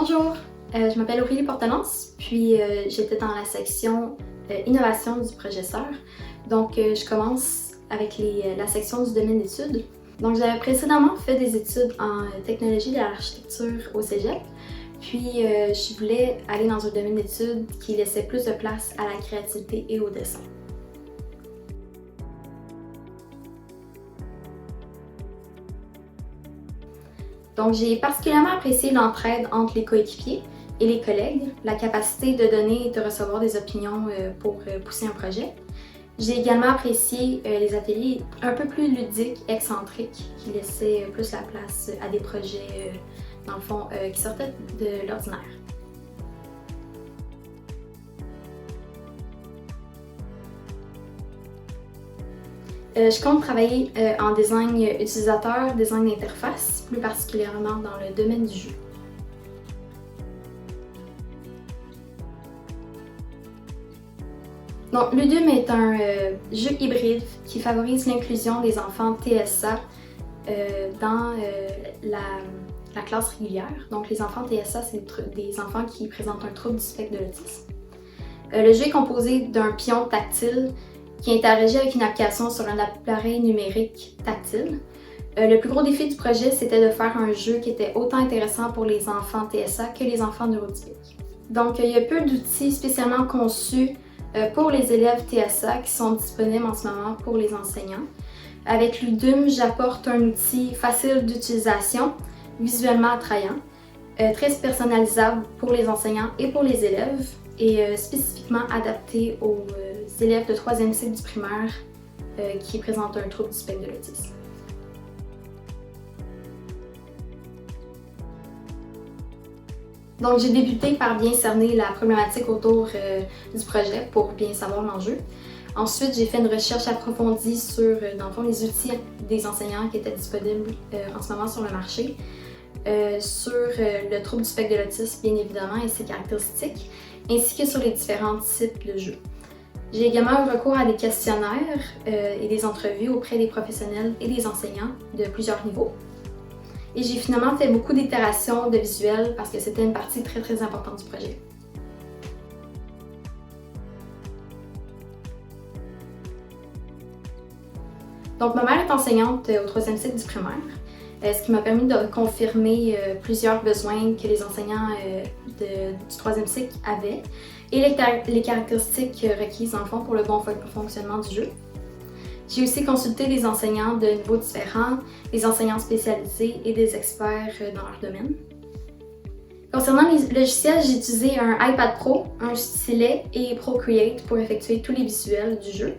Bonjour, je m'appelle Aurélie Portenance, puis j'étais dans la section innovation du projet SEUR. Donc je commence avec la section du domaine d'études. Donc j'avais précédemment fait des études en technologie de l'architecture au Cégep, puis je voulais aller dans un domaine d'études qui laissait plus de place à la créativité et au dessin. Donc j'ai particulièrement apprécié l'entraide entre les coéquipiers et les collègues, la capacité de donner et de recevoir des opinions pour pousser un projet. J'ai également apprécié les ateliers un peu plus ludiques, excentriques, qui laissaient plus la place à des projets, dans le fond, qui sortaient de l'ordinaire. Je compte travailler en design utilisateur, design d'interface, plus particulièrement dans le domaine du jeu. Donc, Ludum est un jeu hybride qui favorise l'inclusion des enfants TSA dans la classe régulière. Donc, les enfants TSA, c'est des enfants qui présentent un trouble du spectre de l'autisme. Le jeu est composé d'un pion tactile qui interagit avec une application sur un appareil numérique tactile. Le plus gros défi du projet, c'était de faire un jeu qui était autant intéressant pour les enfants TSA que les enfants neurotypiques. Donc, il y a peu d'outils spécialement conçus pour les élèves TSA qui sont disponibles en ce moment pour les enseignants. Avec Ludum, j'apporte un outil facile d'utilisation, visuellement attrayant, très personnalisable pour les enseignants et pour les élèves et spécifiquement adapté aux élèves de 3e cycle du primaire qui présentent un trouble du spectre de l'autisme. Donc j'ai débuté par bien cerner la problématique autour du projet pour bien savoir l'enjeu. Ensuite, j'ai fait une recherche approfondie sur, dans le fond, les outils des enseignants qui étaient disponibles en ce moment sur le marché, sur le trouble du spectre de l'autisme, bien évidemment, et ses caractéristiques, ainsi que sur les différents types de jeux. J'ai également eu recours à des questionnaires et des entrevues auprès des professionnels et des enseignants de plusieurs niveaux. Et j'ai finalement fait beaucoup d'itérations de visuels parce que c'était une partie très importante du projet. Donc ma mère est enseignante au 3e cycle du primaire, ce qui m'a permis de confirmer plusieurs besoins que les enseignants du 3e cycle avaient et les caractéristiques requises en fond pour le bon fonctionnement du jeu. J'ai aussi consulté des enseignants de niveaux différents, des enseignants spécialisés et des experts dans leur domaine. Concernant les logiciels, j'ai utilisé un iPad Pro, un stylet et Procreate pour effectuer tous les visuels du jeu,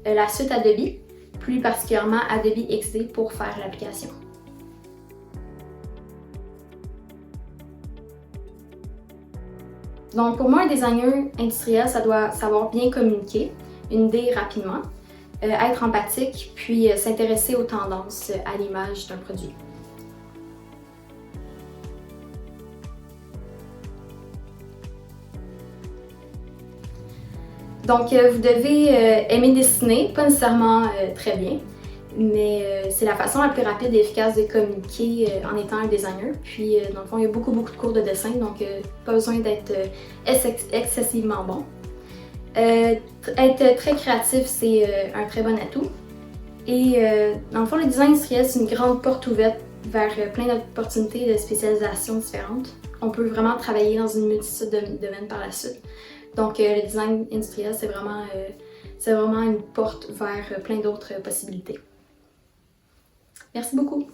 la suite Adobe, plus particulièrement Adobe XD pour faire l'application. Donc pour moi, un designer industriel, ça doit savoir bien communiquer, une idée rapidement, être empathique, puis s'intéresser aux tendances à l'image d'un produit. Donc vous devez aimer dessiner, pas nécessairement très bien, mais c'est la façon la plus rapide et efficace de communiquer en étant un designer. Puis dans le fond, il y a beaucoup de cours de dessin, donc pas besoin d'être excessivement bon. Être très créatif, c'est un très bon atout. Et dans le fond, le design industriel, c'est une grande porte ouverte vers plein d'opportunités de spécialisation différentes. On peut vraiment travailler dans une multitude de domaines par la suite. Donc le design industriel, c'est vraiment une porte vers plein d'autres possibilités. Merci beaucoup!